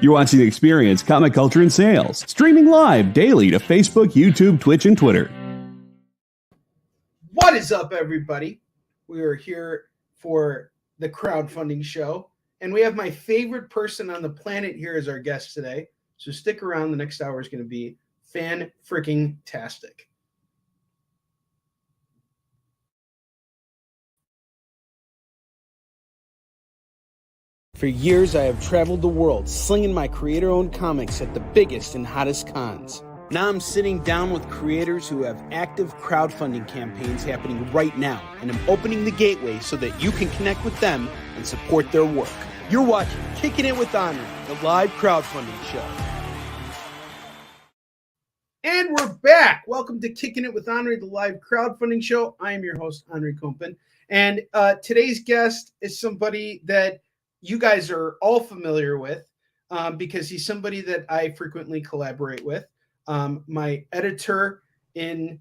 You're watching The Experience, Comic Culture and Sales, streaming live daily to Facebook, YouTube, Twitch, and Twitter. What is up, everybody? We are here for the Crowdfunding Show, and we have my favorite person on the planet here as our guest today. So stick around. The next hour is going to be fan-freaking-tastic. For years, I have traveled the world slinging my creator-owned comics at the biggest and hottest cons. Now I'm sitting down with creators who have active crowdfunding campaigns happening right now, and I'm opening the gateway so that you can connect with them and support their work. You're watching Kickin It With Onrie, the live crowdfunding show. And we're back. Welcome to Kickin It With Onrie, the live crowdfunding show. I am your host, Onrie Kompan, and today's guest is somebody that you guys are all familiar with because he's somebody that I frequently collaborate with. My editor in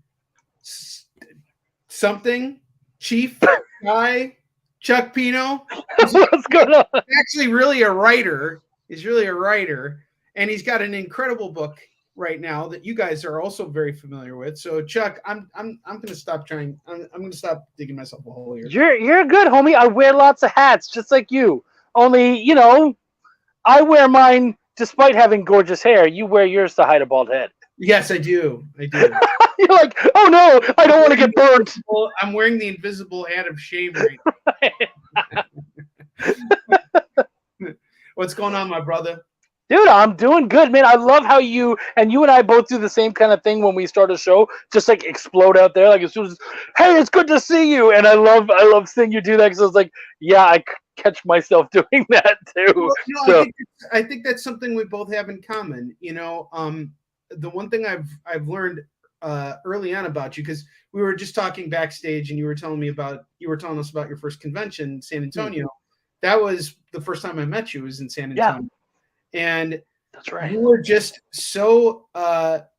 something, Chief Guy, Chuck Pino. What's going on? Actually, really a writer. He's really a writer, and he's got an incredible book right now that you guys are also very familiar with. So, Chuck, I'm going to stop trying. I'm going to stop digging myself a hole here. You're good, homie. I wear lots of hats, just like you. Only, you know, I wear mine despite having gorgeous hair. You wear yours to hide a bald head. Yes, I do. I do. You're like, oh no, I don't want to get burnt. I'm wearing the invisible hat of shame right now. What's going on, my brother? Dude, I'm doing good, man. I love how you and I both do the same kind of thing when we start a show, just like explode out there. Like as soon as, hey, it's good to see you. And I love seeing you do that because I was like, yeah, I catch myself doing that too. Well, so. I think that's something we both have in common. You know, the one thing I've learned early on about you, because we were just talking backstage and you were telling us about your first convention in San Antonio. Mm-hmm. That was the first time I met you, was in San Antonio. Yeah. And that's right. You were just so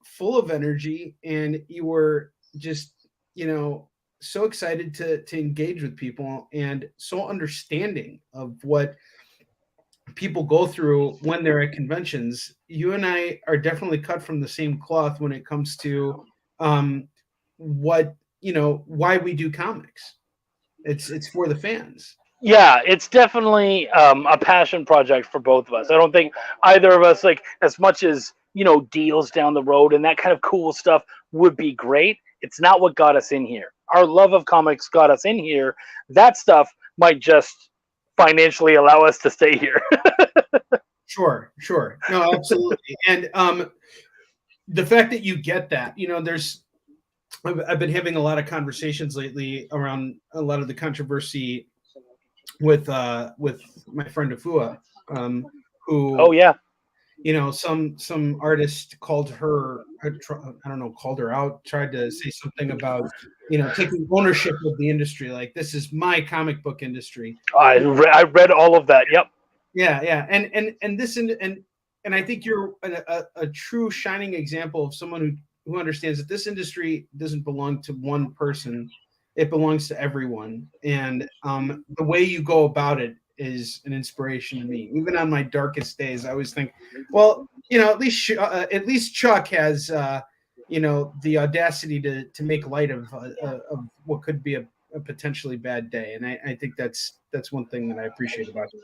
full of energy, and you were just, you know, so excited to engage with people and so understanding of what people go through when they're at conventions. You and I are definitely cut from the same cloth when it comes to what, you know, why we do comics. It's for the fans. Yeah, it's definitely a passion project for both of us. I don't think either of us, like, as much as, you know, deals down the road and that kind of cool stuff would be great. It's not what got us in here. Our love of comics got us in here. That stuff might just financially allow us to stay here. Sure. No, absolutely. And the fact that you get that, you know, I've been having a lot of conversations lately around a lot of the controversy with my friend Afua, who, oh yeah, you know, some artist called her, I don't know, called her out, tried to say something about, you know, taking ownership of the industry, like this is my comic book industry. I read all of that. Yep. Yeah, and I think you're a true shining example of someone who understands that this industry doesn't belong to one person. It belongs to everyone, and the way you go about it is an inspiration to me. Even on my darkest days, I always think, well, you know, at least Chuck has, you know, the audacity to make light of what could be a potentially bad day, and I think that's one thing that I appreciate about you.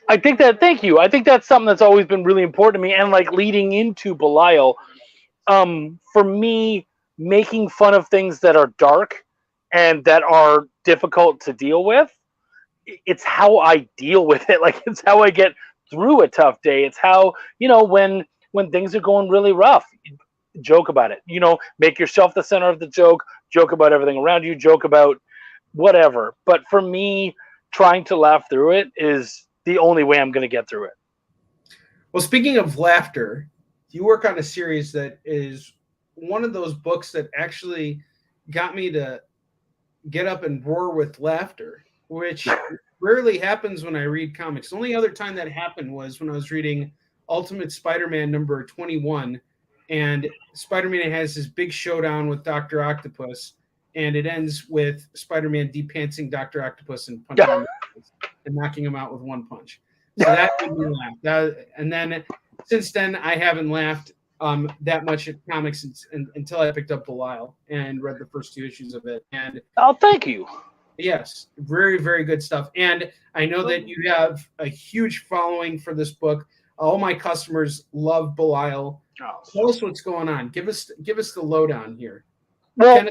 I think that. Thank you. I think that's something that's always been really important to me, and like leading into Belial, for me, making fun of things that are dark and that are difficult to deal with, it's how I deal with it. Like, it's how I get through a tough day. It's how, you know, when things are going really rough, joke about it. You know, make yourself the center of the joke about everything around you, joke about whatever. But for me, trying to laugh through it is the only way I'm going to get through it. Well, speaking of laughter, you work on a series that is one of those books that actually got me to get up and roar with laughter, which rarely happens when I read comics. The only other time that happened was when I was reading Ultimate Spider-Man number 21, and Spider-Man has this big showdown with Dr. Octopus, and it ends with Spider-Man depantsing Dr. Octopus and punching him and knocking him out with one punch. So that made me laugh. And then since then, I haven't laughed that much at comics until I picked up Belial and read the first 2 issues of it. And oh, thank you. yes, very, very good stuff. And I know that you have a huge following for this book. All my customers love Belial. Tell us what's going on. Give us the lowdown here. Well,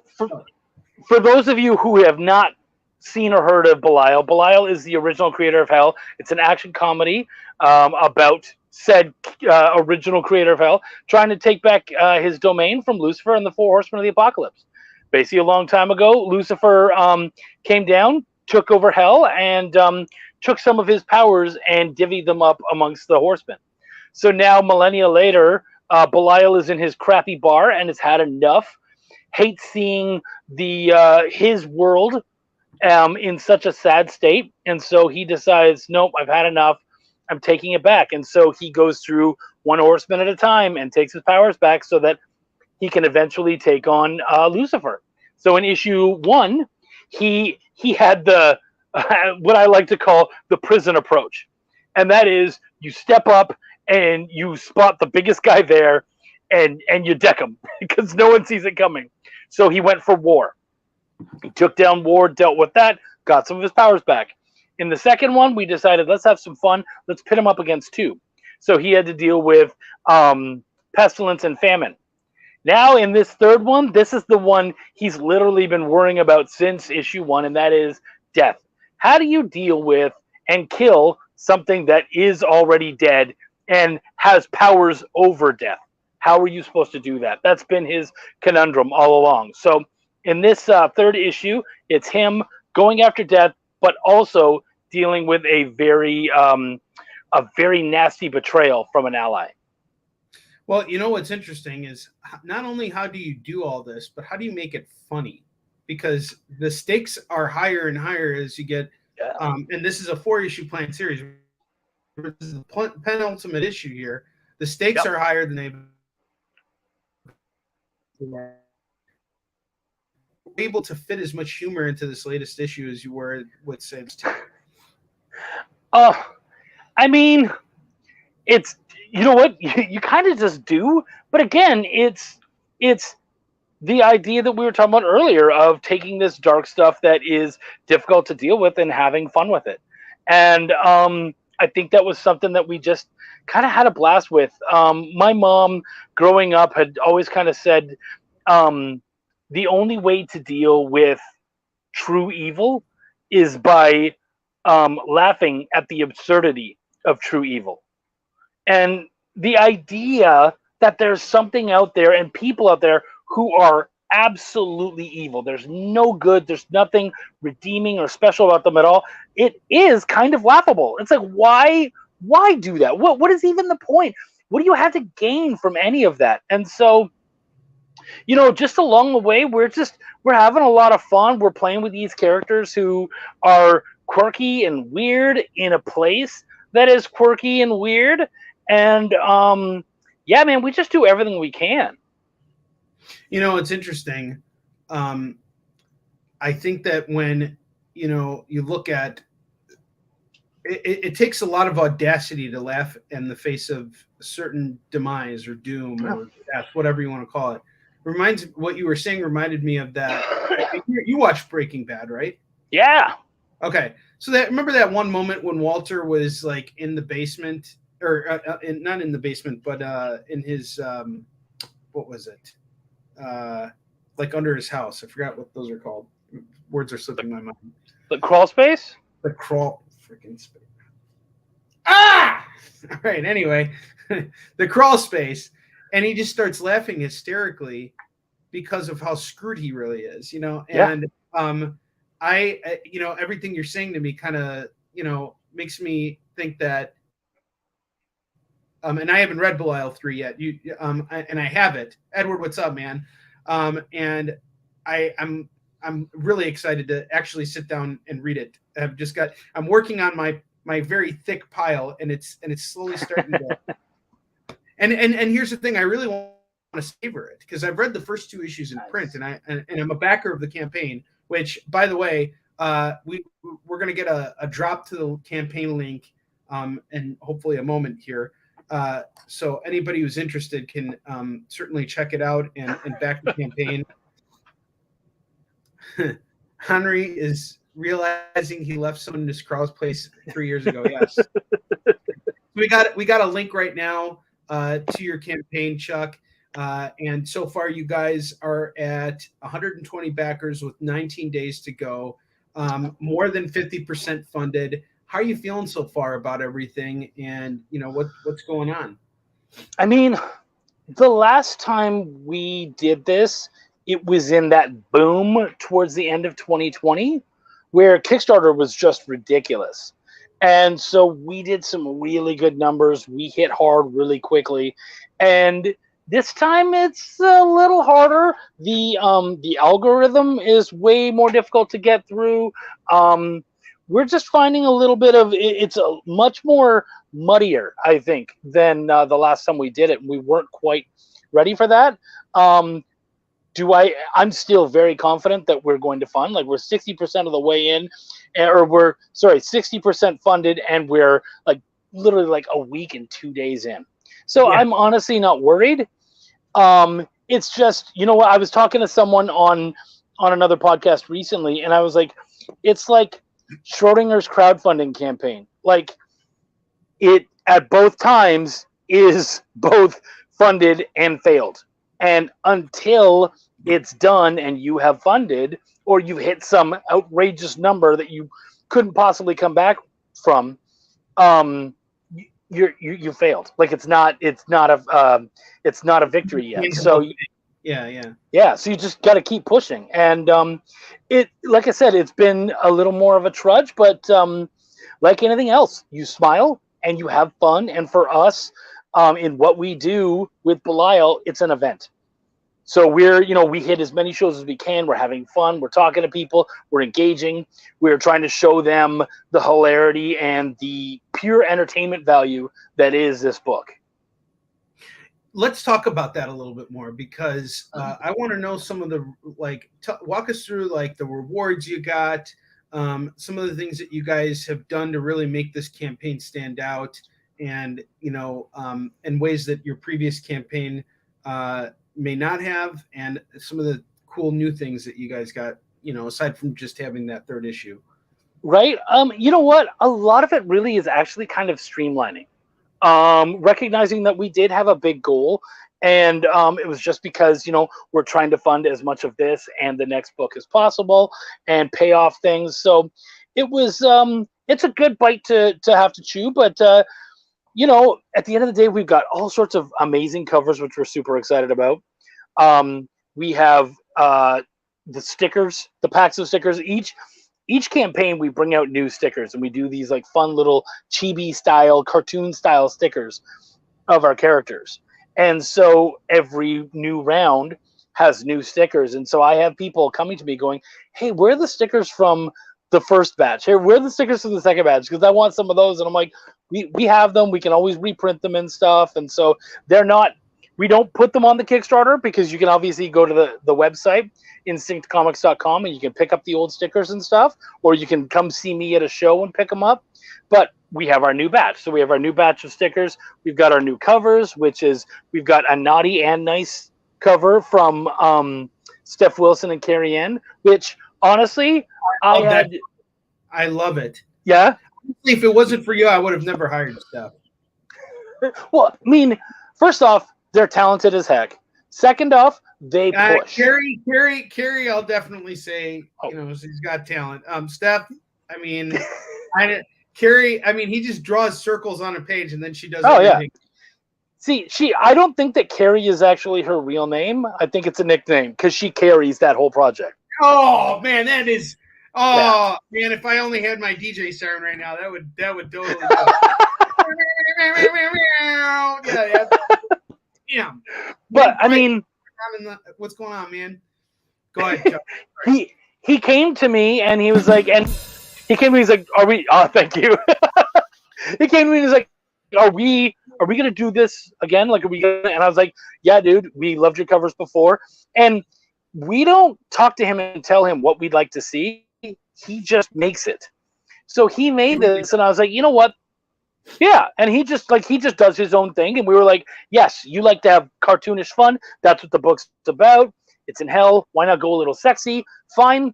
for those of you who have not seen or heard of Belial, Belial is the original creator of Hell. It's an action comedy about said original creator of Hell trying to take back his domain from Lucifer and the 4 Horsemen of the Apocalypse. Basically, a long time ago, Lucifer came down, took over Hell, and took some of his powers and divvied them up amongst the horsemen. So now, millennia later, Belial is in his crappy bar and has had enough. Hates seeing his world in such a sad state, and so he decides, nope, I've had enough. I'm taking it back. And so he goes through 1 horseman at a time and takes his powers back so that he can eventually take on Lucifer. So in issue 1, he had the what I like to call the prison approach, and that is you step up and you spot the biggest guy there, and you deck him because no one sees it coming. So he went for war. He took down war, dealt with that, got some of his powers back. In the second one, we decided, let's have some fun. Let's pit him up against 2. So he had to deal with pestilence and famine. Now, in this third one, this is the one he's literally been worrying about since issue 1, and that is death. How do you deal with and kill something that is already dead and has powers over death? How are you supposed to do that? That's been his conundrum all along. So in this third issue, it's him going after death, but also dealing with a very nasty betrayal from an ally. Well, you know what's interesting is not only how do you do all this, but how do you make it funny? Because the stakes are higher and higher as you get. Yeah. And this is a 4-issue planned series. This is the penultimate issue here. The stakes are higher than they've been able to fit as much humor into this latest issue as you were with Sam's 2. I mean, it's, you know what, you kind of just do, but again, it's the idea that we were talking about earlier of taking this dark stuff that is difficult to deal with and having fun with it. And I think that was something that we just kind of had a blast with. My mom growing up had always kind of said, the only way to deal with true evil is by laughing at the absurdity of true evil. And the idea that there's something out there and people out there who are absolutely evil. There's no good. There's nothing redeeming or special about them at all. It is kind of laughable. It's like, why do that? What is even the point? What do you have to gain from any of that? And so, you know, just along the way, we're having a lot of fun. We're playing with these characters who are quirky and weird in a place that is quirky and weird. And yeah, man, we just do everything we can. You know, it's interesting. I think that when, you know, you look at it takes a lot of audacity to laugh in the face of a certain demise or doom or death, whatever you want to call it. What you were saying reminded me of that. You watched Breaking Bad, right? Yeah. Okay. So remember that one moment when Walter was like in the basement, or not in the basement, but in his what was it? Like under his house. I forgot what those are called. Words are slipping my mind. The crawl space? The crawl freaking space. Ah! All right. Anyway, the crawl space, and he just starts laughing hysterically because of how screwed he really is, you know. And I you know, everything you're saying to me kind of, you know, makes me think that. And I haven't read Belial 3 yet. And I have it. Edward, what's up, man? And I'm really excited to actually sit down and read it. I'm working on my very thick pile, and it's slowly starting to. And here's the thing, I really want to savor it because I've read the first 2 issues in print, and I'm a backer of the campaign. Which, by the way, we're gonna get a drop to the campaign link and hopefully a moment here. So anybody who's interested can certainly check it out and back the campaign. Onrie is realizing he left someone in his Crow's place 3 years ago. Yes. we got a link right now to your campaign, Chuck. And so far you guys are at 120 backers with 19 days to go. More than 50% funded. How are you feeling so far about everything? And what's going on? I mean, the last time we did this, it was in that boom towards the end of 2020 where Kickstarter was just ridiculous. And so we did some really good numbers. We hit hard really quickly. And this time it's a little harder. The algorithm is way more difficult to get through. We're just finding a little bit of it's a much more muddier, I think, than the last time we did it. We weren't quite ready for that. I'm still very confident that we're going to fund. Like, we're 60% of the way in, or 60% funded, and we're like literally like a week and 2 days in. So yeah. I'm honestly not worried. It's just, what, I was talking to someone on another podcast recently, and I was like, it's like Schrodinger's crowdfunding campaign. Like, it at both times is both funded and failed. And until it's done and you have funded, or you've hit some outrageous number that you couldn't possibly come back from, you failed. Like, it's not a victory yet. So yeah. So you just got to keep pushing. And like I said, it's been a little more of a trudge, but like anything else, you smile and you have fun. And for us, in what we do with Belial, it's an event. So we hit as many shows as we can. We're having fun. We're talking to people. We're engaging. We're trying to show them the hilarity and the pure entertainment value that is this book. Let's talk about that a little bit more, because I want to know some of the, walk us through like the rewards you got, some of the things that you guys have done to really make this campaign stand out, and in ways that your previous campaign may not have, and some of the cool new things that you guys got, aside from just having that third issue. Right. You know what? A lot of it really is actually kind of streamlining. Recognizing that we did have a big goal, and it was just because we're trying to fund as much of this and the next book as possible and pay off things. So it was it's a good bite to have to chew, but at the end of the day, we've got all sorts of amazing covers, which we're super excited about. We have the stickers, the packs of stickers. Each campaign, we bring out new stickers, and we do these like fun little chibi style, cartoon style stickers of our characters. And so every new round has new stickers. And so I have people coming to me going, hey, where are the stickers from the first batch? Hey, where are the stickers from the second batch? Because I want some of those. And I'm like, we have them. We can always reprint them and stuff. And so we don't put them on the Kickstarter, because you can obviously go to the website, instinctcomics.com, and you can pick up the old stickers and stuff, or you can come see me at a show and pick them up. But we have our new batch. So we have our new batch of stickers. We've got our new covers, which is, we've got a naughty and nice cover from Steph Wilson and Carrie Ann, which honestly, I love it. Yeah. If it wasn't for you, I would have never hired Steph. Well, I mean, first off, they're talented as heck. Second off, they push. Carrie, I'll definitely say, she's got talent. Steph, I mean, Carrie, I mean, he just draws circles on a page and then she does everything. Yeah. See, I don't think that Carrie is actually her real name. I think it's a nickname, because she carries that whole project. Oh man, man, if I only had my DJ siren right now, that would totally yeah. But I mean, what's going on, man? Go ahead, Joe. He came to me and he was like, he's like, are we? Oh, thank you. He came to me and he's like, are we gonna do this again? Like, are we gonna? And I was like, yeah, dude, we loved your covers before, and we don't talk to him and tell him what we'd like to see. He just makes it. So he made this, and I was like, you know what? Yeah, and he just does his own thing, and we were like, yes, you like to have cartoonish fun. That's what the book's about. It's in hell. Why not go a little sexy? Fine.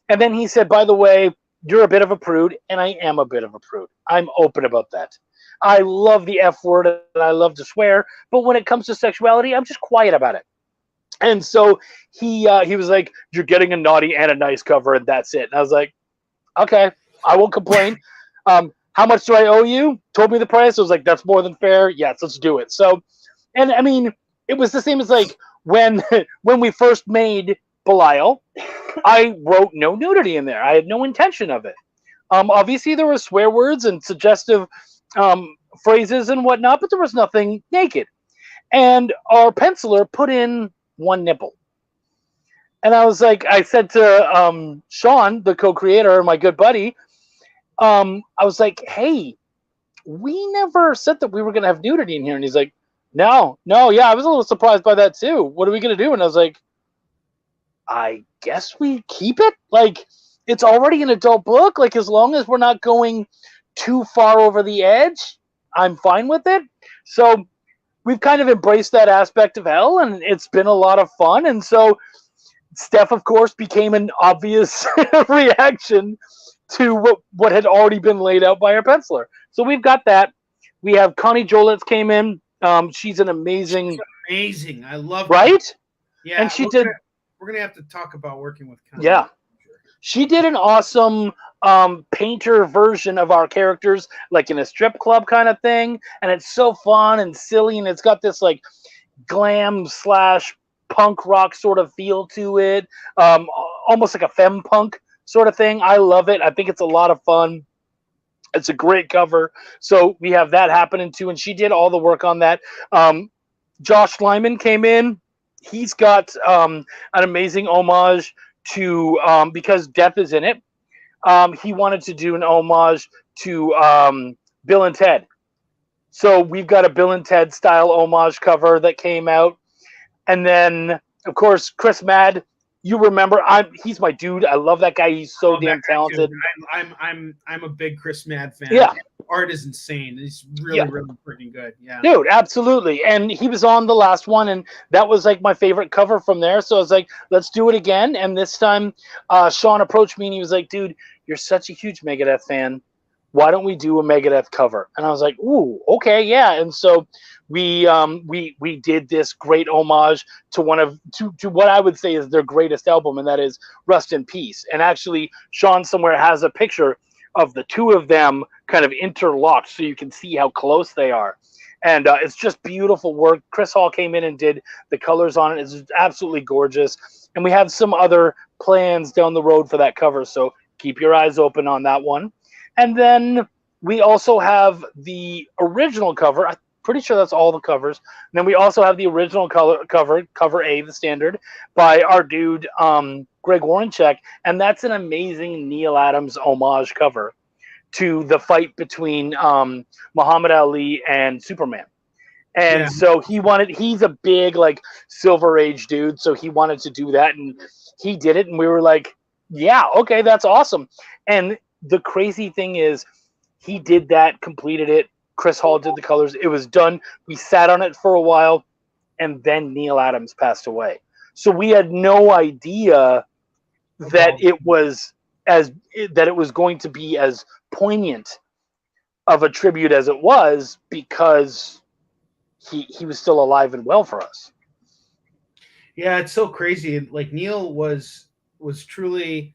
And then he said, by the way, you're a bit of a prude, and I am a bit of a prude. I'm open about that. I love the F word and I love to swear, but when it comes to sexuality, I'm just quiet about it. And so he was like, you're getting a naughty and a nice cover, and that's it. And I was like, okay, I won't complain. How much do I owe you? Told me the price. I was like, that's more than fair. Yes, let's do it. So, and I mean, it was the same as like when we first made Belial, I wrote no nudity in there. I had no intention of it. Obviously, there were swear words and suggestive phrases and whatnot, but there was nothing naked. And our penciler put in one nipple. And I was like, I said to Sean, the co-creator, my good buddy, I was like, hey, we never said that we were going to have nudity in here. And he's like, no, yeah, I was a little surprised by that too. What are we going to do? And I was like, I guess we keep it. Like, it's already an adult book. Like, as long as we're not going too far over the edge, I'm fine with it. So we've kind of embraced that aspect of hell, and it's been a lot of fun. And so Steph, of course, became an obvious reaction to what had already been laid out by our penciler. So we've got that. We have Connie Jolitz came in. She's an amazing. I love right? Her. Yeah, and she did. We're gonna have to talk about working with Connie. Yeah, she did an awesome painter version of our characters, like in a strip club kind of thing, and it's so fun and silly, and it's got this like glam / punk rock sort of feel to it, almost like a femme punk sort of thing. I love it. I think it's a lot of fun. It's a great cover. So we have that happening too, and she did all the work on that. Josh Lyman came in. He's got an amazing homage to because Death is in it. He wanted to do an homage to Bill and Ted. So we've got a Bill and Ted style homage cover that came out. And then, of course, Chris Mad, you remember, he's my dude. I love that guy. He's so damn talented. I'm a big Chris Mad fan. Yeah. Art is insane. He's really freaking good. Yeah. Dude, absolutely. And he was on the last one, and that was like my favorite cover from there. So I was like, let's do it again. And this time, Sean approached me and he was like, dude, you're such a huge Megadeth fan. Why don't we do a Megadeth cover? And I was like, ooh, okay, yeah. And so we did this great homage to to what I would say is their greatest album, and that is Rust in Peace. And actually, Sean somewhere has a picture of the two of them kind of interlocked, so you can see how close they are. And it's just beautiful work. Chris Hall came in and did the colors on it. It's absolutely gorgeous. And we have some other plans down the road for that cover, so keep your eyes open on that one. And then we also have the original cover. I'm pretty sure that's all the covers. And then we also have the original cover A, the standard, by our dude Greg Warrencheck, and that's an amazing Neil Adams homage cover to the fight between Muhammad Ali and Superman. And so he's a big like Silver Age dude, so he wanted to do that, and he did it, and we were like, yeah, okay, that's awesome. And the crazy thing is, he did that, completed it. Chris Hall did the colors. It was done. We sat on it for a while, and then Neil Adams passed away. So we had no idea that it was going to be as poignant of a tribute as it was, because he was still alive and well for us. Yeah, it's so crazy. Like, Neil was truly,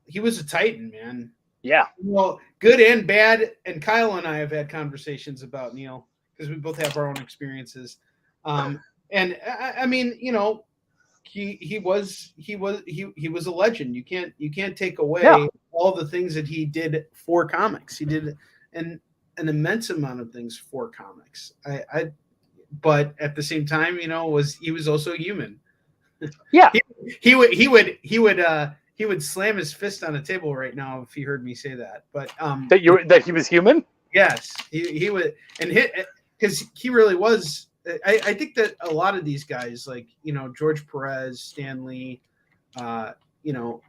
he was a titan, man. Yeah. Well, good and bad. And Kyle and I have had conversations about Neil because we both have our own experiences. And I mean, you know, he was a legend. You can't take away all the things that he did for comics. He did an immense amount of things for comics. But at the same time, you know, he was also human. Yeah. He would slam his fist on a table right now if he heard me say that. But that he was human? Yes, he would, and because he really was. I think that a lot of these guys, like, you know, George Perez, Stan Lee, you know,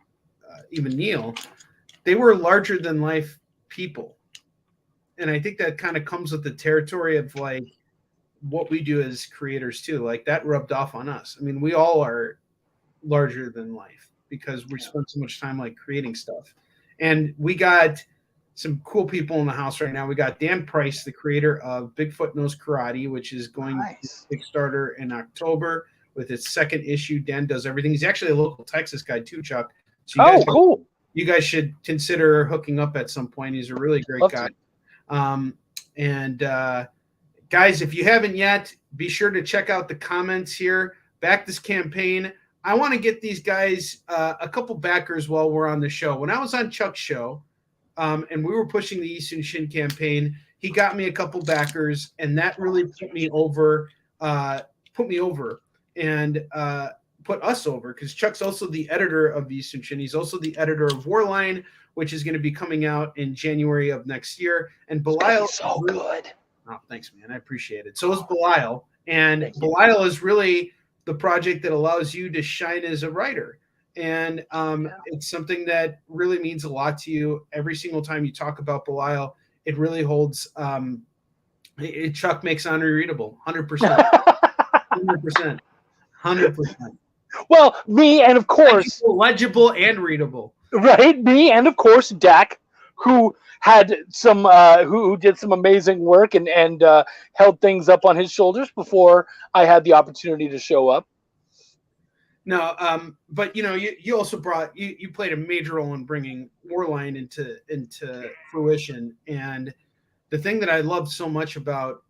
even Neil, they were larger than life people. I think that kind of comes with the territory of like what we do as creators too. Like that rubbed off on us. I mean, we all are larger than life because we spend so much time like creating stuff. And we got some cool people in the house right now. We got Dan Price, the creator of Bigfoot Knows Karate, which is going to Kickstarter in October with its second issue. Dan does everything. He's actually a local Texas guy too, Chuck. So cool. You guys should consider hooking up at some point. He's a really great guy. Guys, if you haven't yet, be sure to check out the comments here. Back this campaign. I want to get these guys a couple backers while we're on the show. When I was on Chuck's show, and we were pushing the Eastern Shin campaign, he got me a couple backers, and that really put me over, and put us over, because Chuck's also the editor of Eastern Shin. He's also the editor of Warline, which is going to be coming out in January of next year. And Belial, so good. Oh, thanks, man. I appreciate it. So is Belial, and Belial is really the project that allows you to shine as a writer. And it's something that really means a lot to you. Every single time you talk about Belial, it really holds. Chuck makes Onrie readable, 100%, 100%. Well, me and of course legible and readable. Right, me and of course Dak, who had some who did some amazing work and held things up on his shoulders before I had the opportunity to show up. No, but you also brought you played a major role in bringing Warline into fruition. And the thing that I loved so much about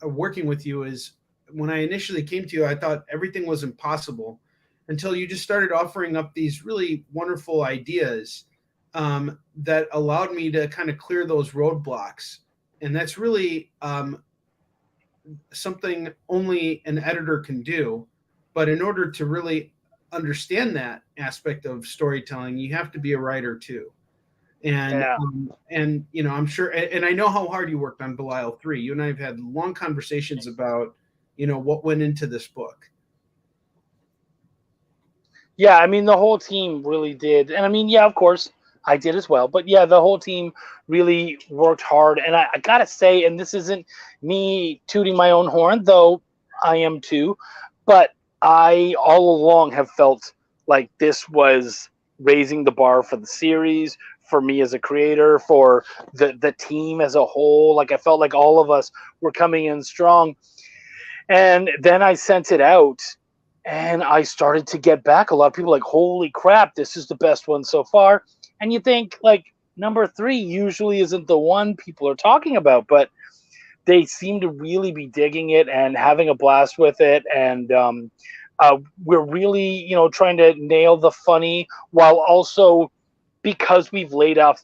working with you is when I initially came to you, I thought everything was impossible until you just started offering up these really wonderful ideas that allowed me to kind of clear those roadblocks. And that's really something only an editor can do. But in order to really understand that aspect of storytelling, you have to be a writer too. And I'm sure, and I know how hard you worked on Belial 3. You and I have had long conversations about, what went into this book. Yeah, I mean, the whole team really did. And I mean, yeah, of course, I did as well. But yeah, the whole team really worked hard. And I got to say, and this isn't me tooting my own horn, though I am too, but I all along have felt like this was raising the bar for the series, for me as a creator, for the team as a whole. Like I felt like all of us were coming in strong. And then I sent it out and I started to get back a lot of people like, holy crap, this is the best one so far. And you think like number 3 usually isn't the one people are talking about, but they seem to really be digging it and having a blast with it. And we're really, trying to nail the funny while also, because we've laid out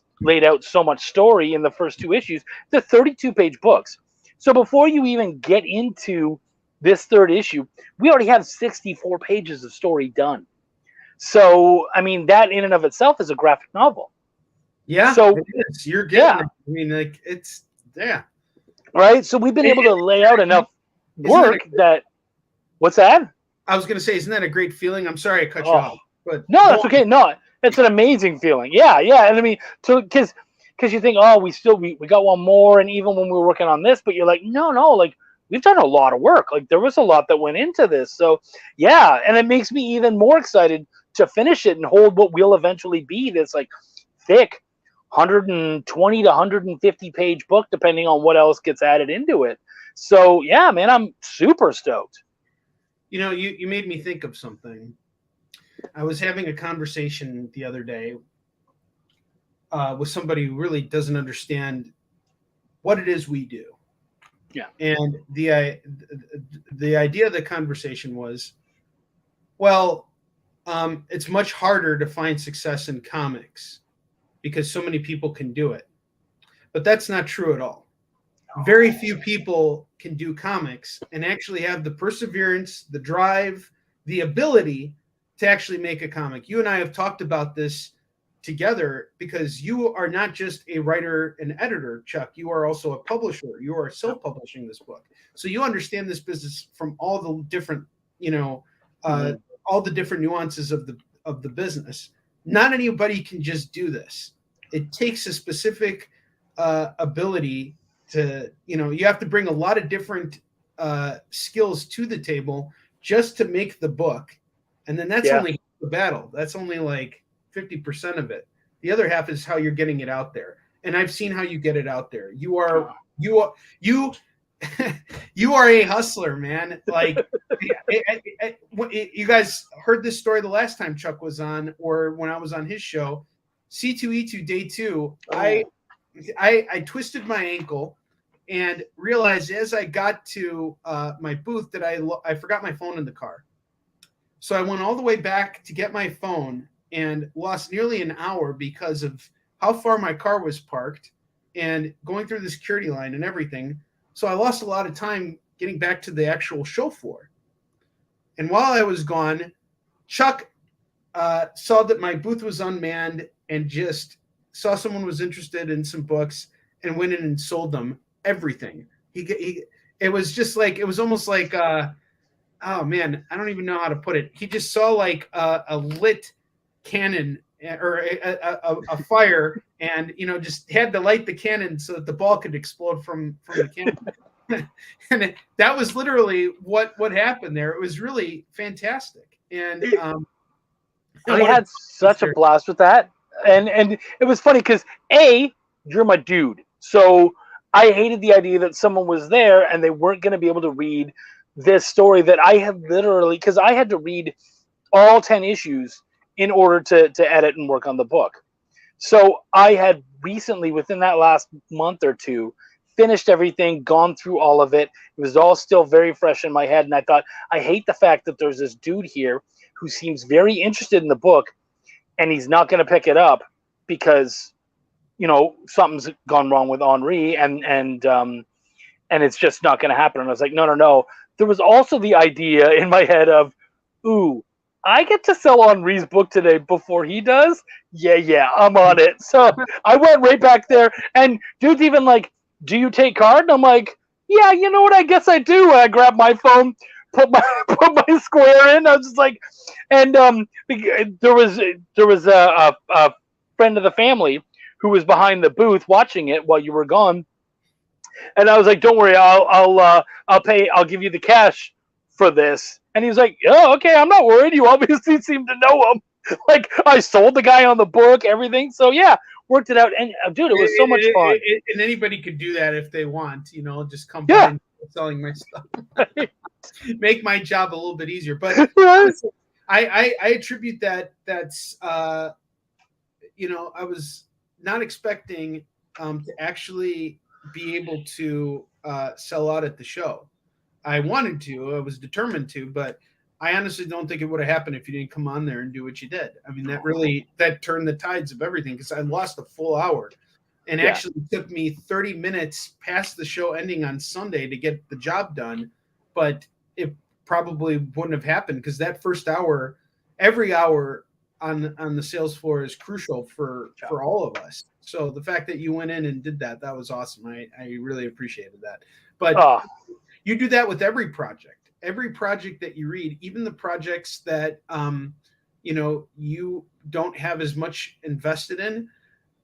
so much story in the first 2 issues, they're 32-page books. So before you even get into this 3rd issue, we already have 64 pages of story done. So, I mean, that in and of itself is a graphic novel. Yeah. So it is. You're getting it. I mean, like it's right. So we've been able to lay out enough work that. What's that? I was going to say, isn't that a great feeling? I'm sorry I cut you off, but no, that's okay. No, it's an amazing feeling. Yeah, and I mean, because you think, we got one more, and even when we were working on this, but you're like, no, like we've done a lot of work. Like there was a lot that went into this. So yeah, and it makes me even more excited to finish it and hold what will eventually be this like thick 120 to 150 page book, depending on what else gets added into it. So yeah, man, I'm super stoked. You made me think of something. I was having a conversation the other day with somebody who really doesn't understand what it is we do. Yeah. And the idea of the conversation was, well, it's much harder to find success in comics because so many people can do it. But that's not true at all. Very few people can do comics and actually have the perseverance, the drive, the ability to actually make a comic. You and I have talked about this together because you are not just a writer and editor, Chuck. You are also a publisher. You are self-publishing this book. So you understand this business from all the different, all the different nuances of the business. Not anybody can just do this. It takes a specific ability to, you have to bring a lot of different skills to the table just to make the book. And then that's only the battle. That's only like 50% of it. The other half is how you're getting it out there. And I've seen how you get it out there. You are a hustler, man. Like you guys heard this story the last time Chuck was on, or when I was on his show, C2E2 day 2. I twisted my ankle and realized as I got to my booth that I forgot my phone in the car. So I went all the way back to get my phone and lost nearly an hour because of how far my car was parked and going through the security line and everything. So I lost a lot of time getting back to the actual show floor. And while I was gone, Chuck saw that my booth was unmanned and just saw someone was interested in some books and went in and sold them everything. It was just like, it was almost like, oh man, I don't even know how to put it. He just saw like a lit cannon or a fire, and just had to light the cannon so that the ball could explode from the cannon. And that was literally what happened there. It was really fantastic, and I had such a blast with that, and it was funny because you're my dude, so I hated the idea that someone was there and they weren't going to be able to read this story that I have literally, because I had to read all 10 issues in order to edit and work on the book. So I had recently, within that last month or two, finished everything, gone through all of it. It was all still very fresh in my head. And I thought, I hate the fact that there's this dude here who seems very interested in the book and he's not going to pick it up because, something's gone wrong with Onrie and it's just not going to happen. And I was like, no. There was also the idea in my head of, ooh, I get to sell Henri's book today before he does? Yeah, I'm on it. So I went right back there, and dude's even like, do you take card? And I'm like, yeah, you know what? I guess I do. I grabbed my phone, put my square in. I was just like, and there was a friend of the family who was behind the booth watching it while you were gone. And I was like, don't worry, I'll pay, I'll give you the cash for this. And he was like, oh, okay, I'm not worried. You obviously seem to know him. Like, I sold the guy on the book, everything. So yeah, worked it out. And dude, it was so much fun. And anybody could do that if they want, just come by selling my stuff. Make my job a little bit easier. But I attribute that's I was not expecting to actually be able to sell out at the show. I wanted to, I was determined to, but I honestly don't think it would have happened if you didn't come on there and do what you did. I mean, that turned the tides of everything, because I lost a full hour, and actually took me 30 minutes past the show ending on Sunday to get the job done. But it probably wouldn't have happened, because that first hour, every hour on the sales floor is crucial for all of us. So the fact that you went in and did that was awesome. I really appreciated that. But you do that with every project that you read, even the projects that, you don't have as much invested in.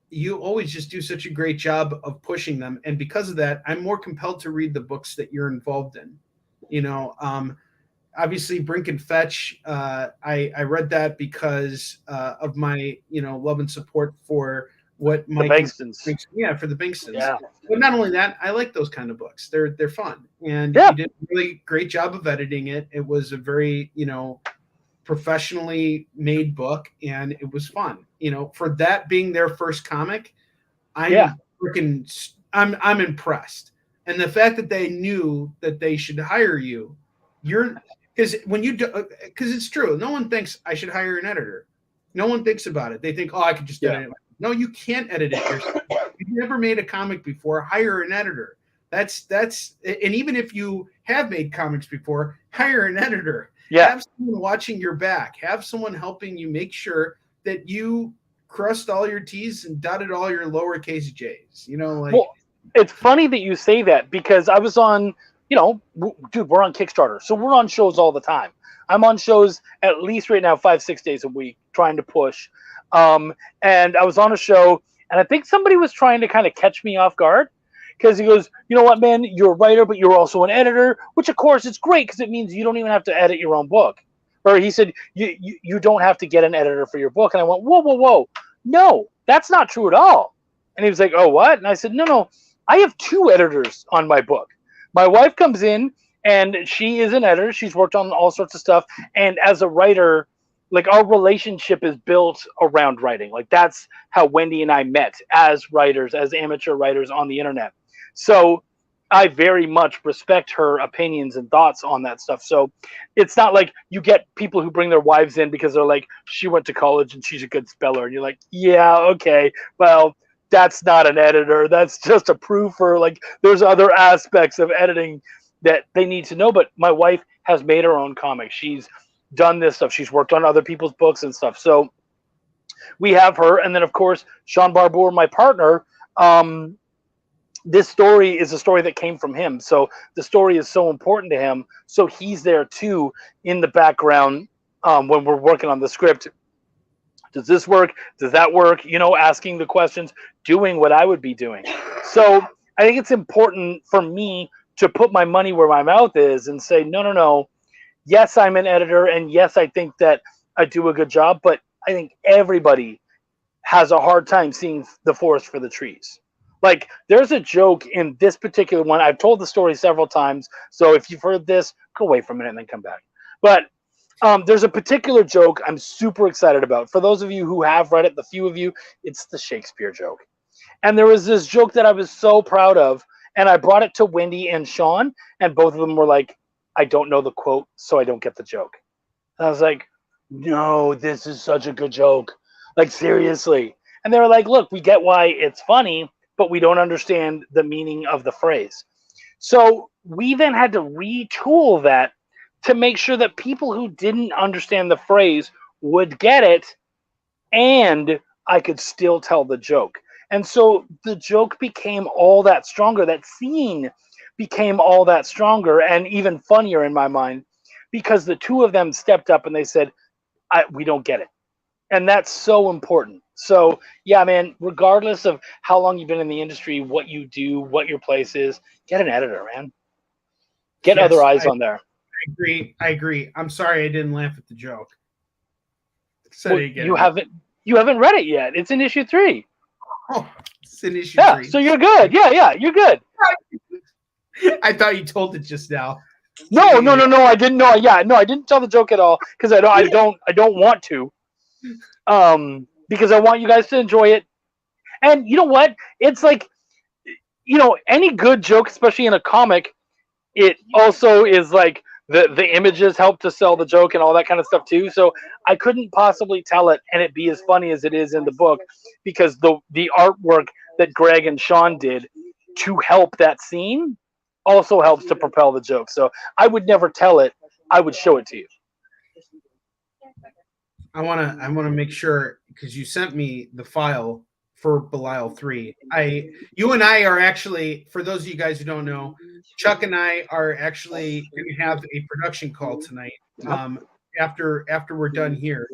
You always just do such a great job of pushing them. And because of that, I'm more compelled to read the books that you're involved in. Obviously Brink and Fetch, I read that because of my, love and support for what Mike Bankstons. For the Bankstons. Yeah. But not only that, I like those kind of books. They're fun. And you did a really great job of editing it. It was a very, professionally made book, and it was fun. For that being their first comic, I'm impressed. And the fact that they knew that they should hire you, because it's true. No one thinks I should hire an editor. No one thinks about it. They think, I could just edit it. No, you can't edit it yourself. You've never made a comic before, hire an editor. That's and even if you have made comics before, hire an editor. Yeah. Have someone watching your back. Have someone helping you make sure that you crossed all your T's and dotted all your lowercase J's. Well, it's funny that you say that, because I was on, dude, we're on Kickstarter. So we're on shows all the time. I'm on shows at least right now 5-6 days a week trying to push. And I was on a show, And I think somebody was trying to kind of catch me off guard, because he goes, you know what, man, you're a writer, but you're also an editor, which of course it's great because it means you don't even have to edit your own book. Or he said, you don't have to get an editor for your book. And I went, whoa, whoa, whoa. No, that's not true at all. And he was like, oh, what? And I said, no, I have 2 editors on my book. My wife comes in, and she is an editor. She's worked on all sorts of stuff. And as a writer, like, our relationship is built around writing. Like, that's how Wendy and I met as writers, as amateur writers on the internet. So I very much respect her opinions and thoughts on that stuff. So it's not like you get people who bring their wives in because they're like, she went to college and she's a good speller. And you're like, yeah, okay, well, that's not an editor. That's just a proofer. Like, there's other aspects of editing that they need to know. But my wife has made her own comics. She's done this stuff. She's worked on other people's books and stuff. So we have her. And then, of course, Sean Barbour, my partner, this story is a story that came from him. So the story is so important to him. So he's there too in the background when we're working on the script. Does this work? Does that work? You know, asking the questions, doing what I would be doing. So I think it's important for me to put my money where my mouth is and say, no. Yes, I'm an editor. And yes, I think that I do a good job. But I think everybody has a hard time seeing the forest for the trees. Like, there's a joke in this particular one. I've told the story several times. So if you've heard this, go away for a minute and then come back. But there's a particular joke I'm super excited about. For those of you who have read it, the few of you, it's the Shakespeare joke. And there was this joke that I was so proud of. And I brought it to Wendy and Sean. And both of them were like, I don't know the quote, so I don't get the joke. And I was like, no, this is such a good joke. Like, seriously. And they were like, look, we get why it's funny, but we don't understand the meaning of the phrase. So we then had to retool that to make sure that people who didn't understand the phrase would get it, and I could still tell the joke. And so the joke became all that stronger. That scene became all that stronger and even funnier in my mind, because the 2 of them stepped up and they said, we don't get it. And that's so important. So, yeah, man, regardless of how long you've been in the industry, what you do, what your place is, get an editor, man. Get other eyes on there. I agree. I'm sorry I didn't laugh at the joke. You haven't read it yet. It's in issue 3. Oh, it's in issue 3. So you're good. Yeah, you're good. I thought you told it just now. No, I didn't know. Yeah, no, I didn't tell the joke at all because I don't want to. Because I want you guys to enjoy it. And you know what? It's like, you know, any good joke, especially in a comic, it also is like the images help to sell the joke and all that kind of stuff too. So I couldn't possibly tell it and it be as funny as it is in the book, because the artwork that Greg and Sean did to help that scene also helps to propel the joke. So I would never tell it. I would show it to you. I wanna make sure, because you sent me the file for Belial 3. You and I are actually, for those of you guys who don't know, Chuck and I are actually going to have a production call tonight. After we're done here,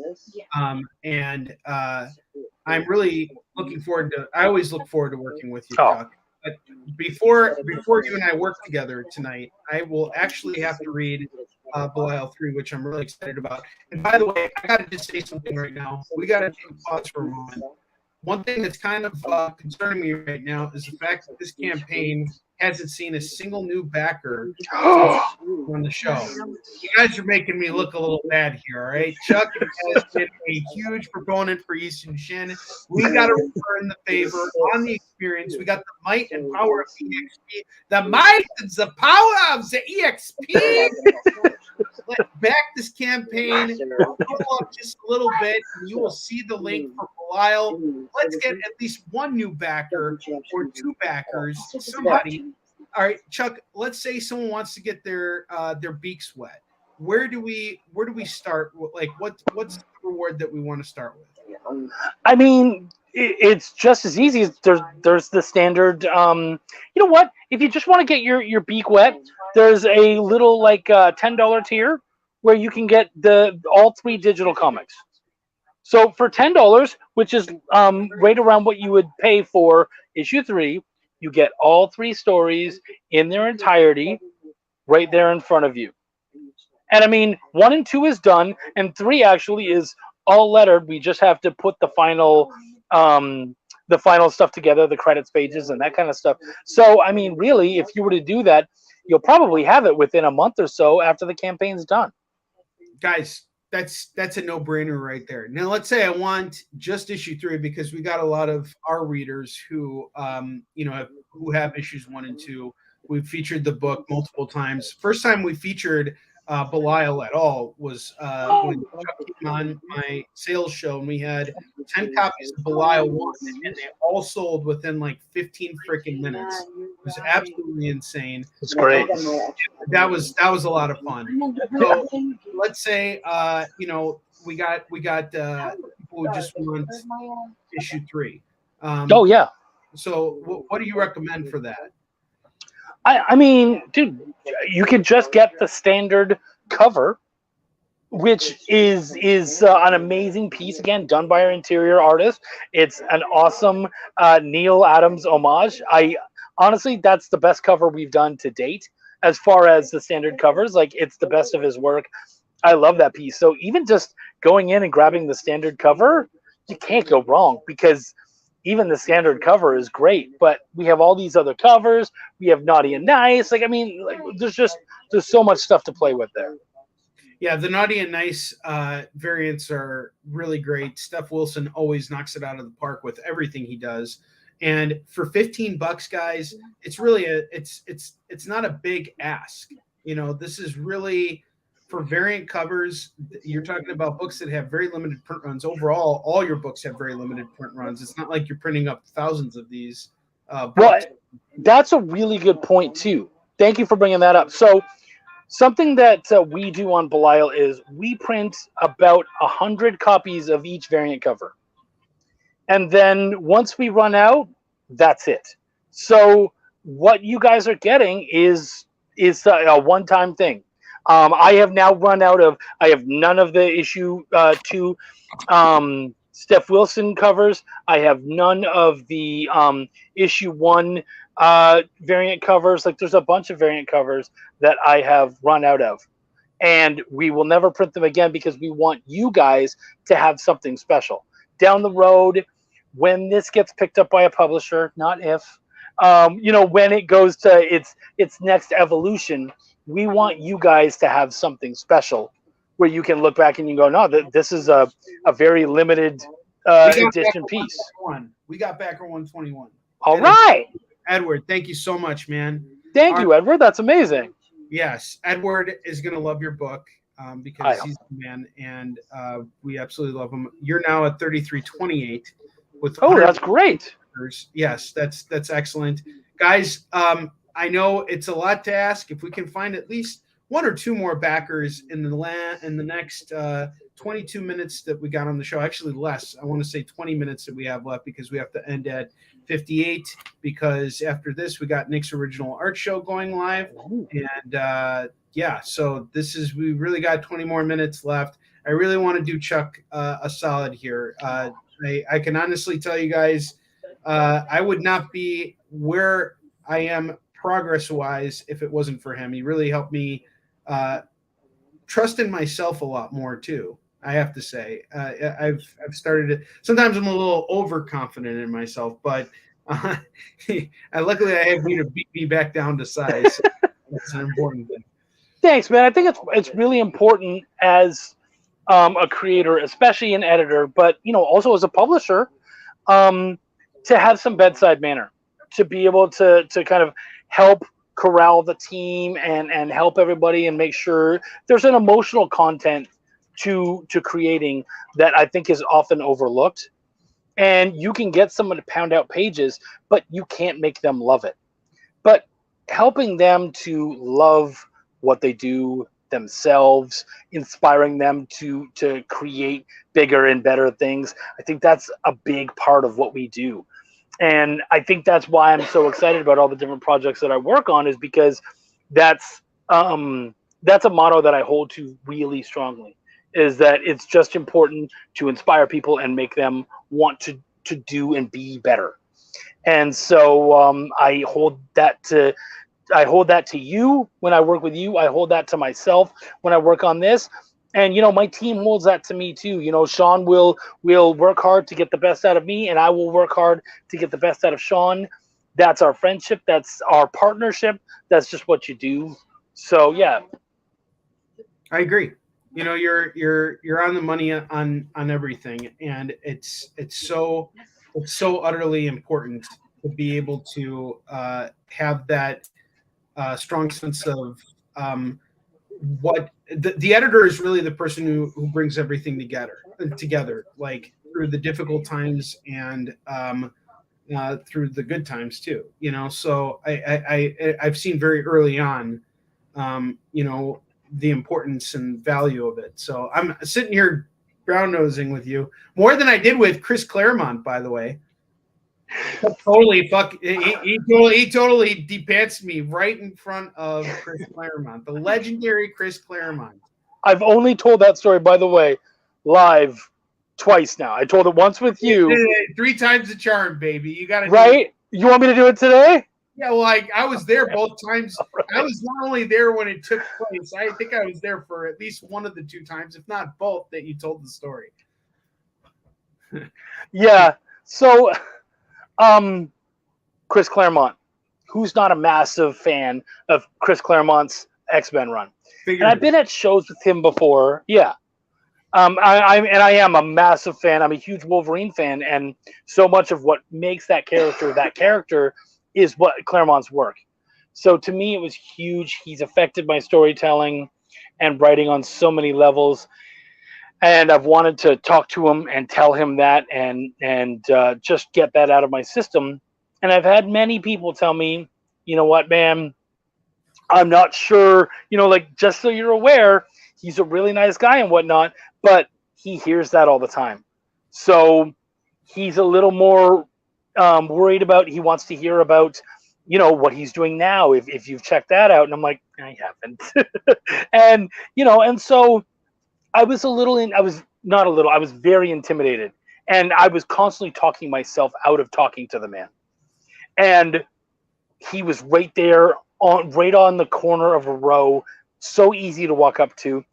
and I'm really looking forward to. I always look forward to working with you, Chuck. But before you and I work together tonight, I will actually have to read Belial 3, which I'm really excited about. And by the way, I got to just say something right now. We got to take a pause for a moment. One thing that's kind of concerning me right now is the fact that this campaign hasn't seen a single new backer on the show. You guys are making me look a little bad here, all right? Chuck has been a huge proponent for Easton Shin. We got to return the favor on the experience. We got the might and power of EXP. The might and the power of the EXP. Let's back this campaign. Pull up just a little bit, and you will see the link for Belial. Let's get at least one new backer or 2 backers. Somebody. All right, Chuck. Let's say someone wants to get their beaks wet. Where do we start? Like, what's the reward that we want to start with? I mean, it's just as easy as there's the standard. You know what? If you just want to get your beak wet, there's a little like $10 tier where you can get all 3 digital comics. So for $10, which is right around what you would pay for issue 3, you get all 3 stories in their entirety right there in front of you. And I mean, 1 and 2 is done, and 3 actually is all lettered. We just have to put the final stuff together, the credits pages and that kind of stuff. So I mean, really, if you were to do that, you'll probably have it within a month or so after the campaign's done. Guys, that's a no-brainer right there. Now, let's say I want just issue 3 because we got a lot of our readers who, who have issues 1 and 2. We've featured the book multiple times. First time we featured Belial at all was when Chuck came on my sales show, and we had 10 copies of Belial 1, and they all sold within like 15 freaking minutes. It was absolutely insane. It's great. That was a lot of fun. So let's say we got people who just want issue 3. Oh yeah. So what do you recommend for that? I mean, dude, you could just get the standard cover, which is an amazing piece, again, done by our interior artist. It's an awesome Neil Adams homage. Honestly, that's the best cover we've done to date as far as the standard covers. Like, it's the best of his work. I love that piece. So even just going in and grabbing the standard cover, you can't go wrong, because even the standard cover is great, but we have all these other covers. We have Naughty and Nice. There's so much stuff to play with there. Yeah, the Naughty and Nice variants are really great. Steph Wilson always knocks it out of the park with everything he does. And for $15, guys, it's really it's not a big ask. This is really for variant covers. You're talking about books that have very limited print runs. Overall, all your books have very limited print runs. It's not like you're printing up thousands of these books. Well, that's a really good point too. Thank you for bringing that up. So something that we do on Belial is we print about 100 copies of each variant cover. And then once we run out, that's it. So what you guys are getting is a one-time thing. I have now run out of. I have none of the issue 2 Steph Wilson covers. I have none of the issue 1 variant covers. Like, there's a bunch of variant covers that I have run out of, and we will never print them again because we want you guys to have something special down the road when this gets picked up by a publisher. Not if, when it goes to its next evolution. We want you guys to have something special where you can look back and you go, no, this is a very limited edition piece. We got backer 121. All right. Edward, thank you so much, man. Thank you, Edward. That's amazing. Yes, Edward is going to love your book because he's the man, and we absolutely love him. You're now at 3328. That's great. Yes, that's excellent. Guys, I know it's a lot to ask. If we can find at least 1 or 2 more backers in the next 22 minutes that we got on the show, actually less. I want to say 20 minutes that we have left, because we have to end at 58, because after this we got Nick's original art show going live. And so we really got 20 more minutes left. I really want to do Chuck a solid here. I can honestly tell you guys, I would not be where I am progress-wise if it wasn't for him. He really helped me trust in myself a lot more too, I have to say. I've started to, sometimes I'm a little overconfident in myself, but luckily I have you to beat me back down to size. That's an important thing. Thanks, man. I think it's really important as a creator, especially an editor, but also as a publisher, to have some bedside manner, to be able to kind of help corral the team and help everybody and make sure there's an emotional content to creating that I think is often overlooked. And you can get someone to pound out pages, but you can't make them love it. But helping them to love what they do themselves, inspiring them to create bigger and better things, I think that's a big part of what we do. And I think that's why I'm so excited about all the different projects that I work on, is because that's a motto that I hold to really strongly, is that it's just important to inspire people and make them want to do and be better. And so I hold that to you when I work with you. I hold that to myself when I work on this. And, my team holds that to me too. Sean will work hard to get the best out of me, and I will work hard to get the best out of Sean. That's our friendship. That's our partnership. That's just what you do. So, yeah. I agree. You're on the money on everything. And it's so utterly important to be able to have that strong sense of what the editor is really the person who brings everything together, like through the difficult times and through the good times too. So I've seen very early on, the importance and value of it. So I'm sitting here brown nosing with you more than I did with Chris Claremont, by the way. Totally he totally de-pants me right in front of Chris Claremont, the legendary Chris Claremont. I've only told that story, by the way, live twice now. I told it once with you. 3 times the charm, baby. You got to right. You want me to do it today? Yeah, well, I was there both times. Right. I was not only there when it took place. I think I was there for at least one of the 2 times, if not both, that you told the story. Yeah. So, Chris Claremont, who's not a massive fan of Chris Claremont's X-Men run? And I've been at shows with him before. Yeah. I am a massive fan. I'm a huge Wolverine fan, and so much of what makes that character is what Claremont's work. So to me, it was huge. He's affected my storytelling and writing on so many levels, and I've wanted to talk to him and tell him that, and just get that out of my system. And I've had many people tell me, you know what, man, I'm not sure, just so you're aware, he's a really nice guy and whatnot, but he hears that all the time. So he's a little more worried about, he wants to hear about, what he's doing now, if you've checked that out. And I'm like, I haven't. and so I was very intimidated. And I was constantly talking myself out of talking to the man. And he was right there, right on the corner of a row, so easy to walk up to.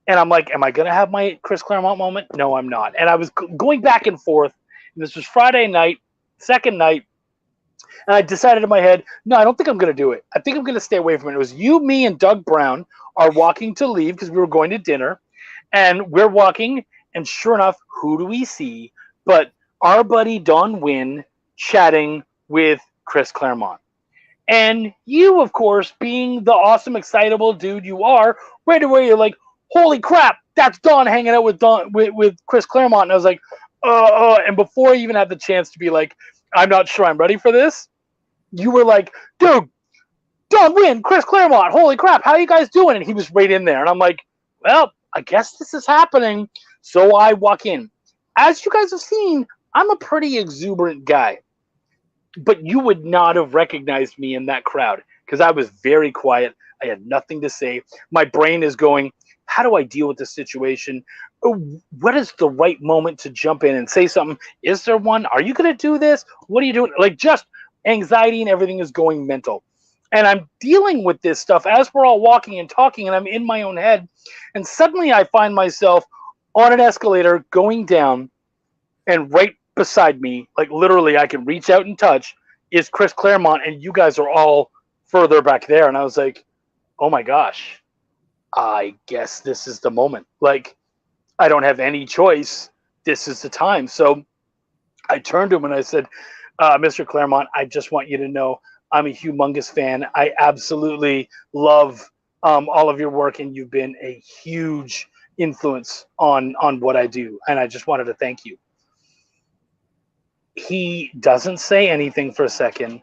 And I'm like, am I going to have my Chris Claremont moment? No, I'm not. And I was going back and forth. And this was Friday night, second night. And I decided in my head, no, I don't think I'm going to do it. I think I'm going to stay away from it. It was you, me, and Doug Brown are walking to leave because we were going to dinner. And we're walking. And sure enough, who do we see but our buddy Don Wynn chatting with Chris Claremont. And you, of course, being the awesome, excitable dude you are, right away you're like, holy crap, that's Don hanging out with Chris Claremont. And I was like, and before I even had the chance to be like, I'm not sure I'm ready for this, you were like, dude, Don Wynn, Chris Claremont, holy crap, how you guys doing? And he was right in there. And I'm like, well, I guess this is happening. So I walk in. As you guys have seen, I'm a pretty exuberant guy. But you would not have recognized me in that crowd because I was very quiet. I had nothing to say. My brain is going, how do I deal with this situation? What is the right moment to jump in and say something? Is there one? Are you going to do this? What are you doing? Like, just anxiety and everything is going mental. And I'm dealing with this stuff as we're all walking and talking, and I'm in my own head. And suddenly I find myself on an escalator going down, and right beside me, like literally I can reach out and touch, is Chris Claremont, and you guys are all further back there. And I was like, oh my gosh, I guess this is the moment. Like, I don't have any choice. This is the time. So I turned to him and I said, Mr. Claremont, I just want you to know I'm a humongous fan. I absolutely love all of your work, and you've been a huge influence on what I do. And I just wanted to thank you. He doesn't say anything for a second,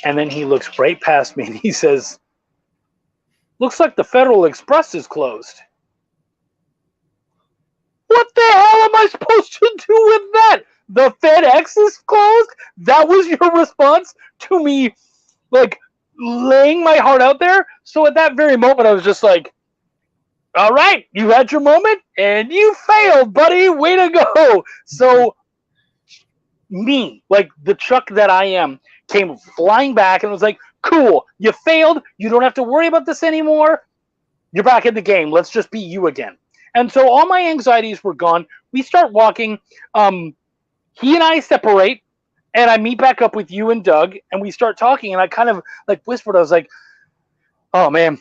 and then he looks right past me and he says, looks like the Federal Express is closed. What the hell am I supposed to do with that? The FedEx is closed? That was your response to me, like, laying my heart out there? So at that very moment, I was just like, all right, you had your moment and you failed, buddy. Way to go. So me, like the Chuck that I am, came flying back and was like, cool, you failed. You don't have to worry about this anymore. You're back in the game. Let's just be you again. And so all my anxieties were gone. We start walking. He and I separate, and I meet back up with you and Doug, and we start talking. And I kind of like whispered, I was like, oh man,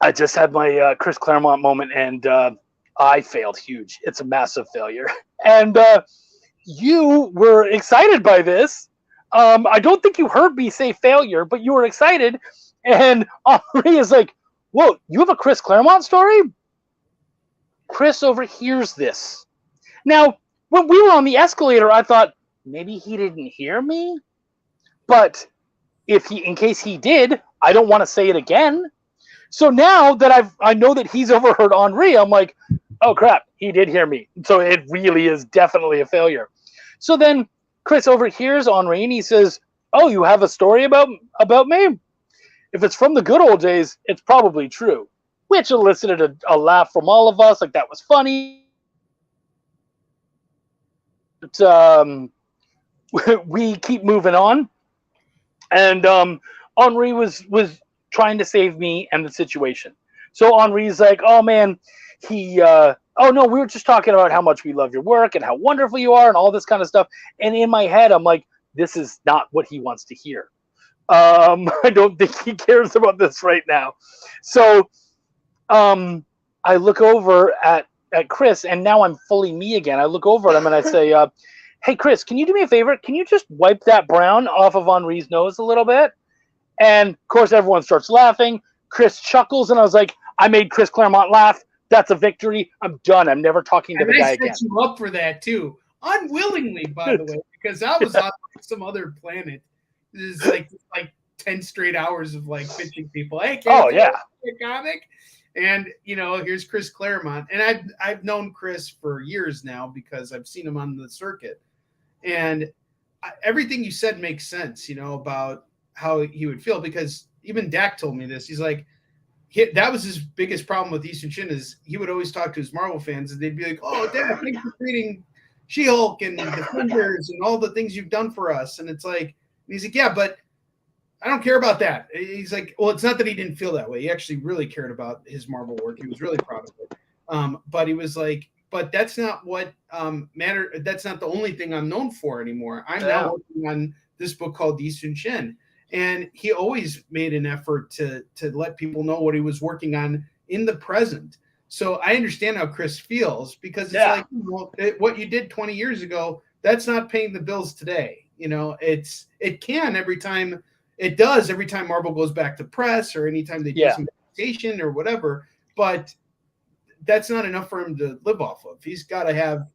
I just had my Chris Claremont moment, and I failed huge. It's a massive failure. And you were excited by this. I don't think you heard me say failure, but you were excited. And Onrie is like, whoa, you have a Chris Claremont story? Chris overhears this. Now, when we were on the escalator, I thought, maybe he didn't hear me? But in case he did, I don't want to say it again. So now that I know that he's overheard Onrie, I'm like, oh crap, he did hear me. So it really is definitely a failure. So then Chris overhears Onrie and he says, oh, you have a story about me? If it's from the good old days, it's probably true. Which elicited a laugh from all of us, like that was funny. But, we keep moving on. And Onrie was trying to save me and the situation. So Henri's like, oh man, oh no, we were just talking about how much we love your work and how wonderful you are and all this kind of stuff. And in my head, I'm like, this is not what he wants to hear. I don't think he cares about this right now. So I look over at Chris, and now I'm fully me again. I look over at him and I say, hey, Chris, can you do me a favor? Can you just wipe that brown off of Henri's nose a little bit? And, of course, everyone starts laughing. Chris chuckles, and I was like, I made Chris Claremont laugh. That's a victory. I'm done. I'm never talking to the guy again. I set you up for that, too. Unwillingly, by the way, because I was on some other planet. This is like 10 straight hours of, like, pitching people. Hey, can you do a comic? And, you know, here's Chris Claremont. And I've known Chris for years now because I've seen him on the circuit. And everything you said makes sense, you know, about how he would feel, because even Dak told me this. He's like, that was his biggest problem with Eastern Shin, is he would always talk to his Marvel fans and they'd be like, oh, Dak, thanks for creating She-Hulk and Defenders and all the things you've done for us. And it's like, and he's like, yeah, but I don't care about that. He's like, well, it's not that he didn't feel that way. He actually really cared about his Marvel work. He was really proud of it. But he was like, but that's not what mattered. That's not the only thing I'm known for anymore. I'm now working on this book called Eastern Shin. And he always made an effort to let people know what he was working on in the present. So I understand how Chris feels, because it's like, well, what you did 20 years ago, that's not paying the bills today. You know, it can every time Marvel goes back to press, or anytime they do some adaptation or whatever, but that's not enough for him to live off of. He's got to have,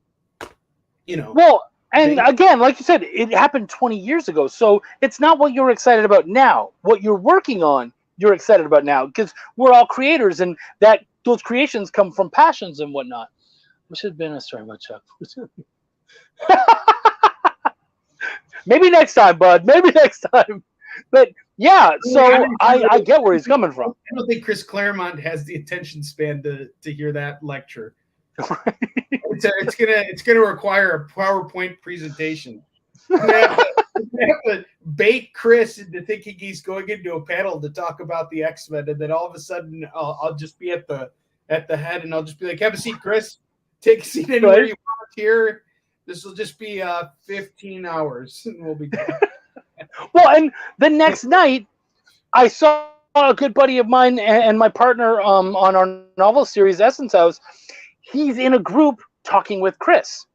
you know. Well, and again, like you said, it happened 20 years ago. So it's not what you're excited about now. What you're working on, you're excited about now, because we're all creators, and those creations come from passions and whatnot. We should have been a story about Chuck. Maybe next time, bud. Maybe next time. But yeah, so I get where he's coming from. I don't think Chris Claremont has the attention span to hear that lecture. It's gonna require a PowerPoint presentation. I'm gonna have to bait Chris into thinking he's going into a panel to talk about the X-Men, and then all of a sudden I'll just be at the head, and I'll just be like, "Have a seat, Chris. Take a seat anywhere you want here. This will just be 15 hours, and we'll be done." Well, and the next night, I saw a good buddy of mine and my partner on our novel series, Essence House. He's in a group talking with Chris.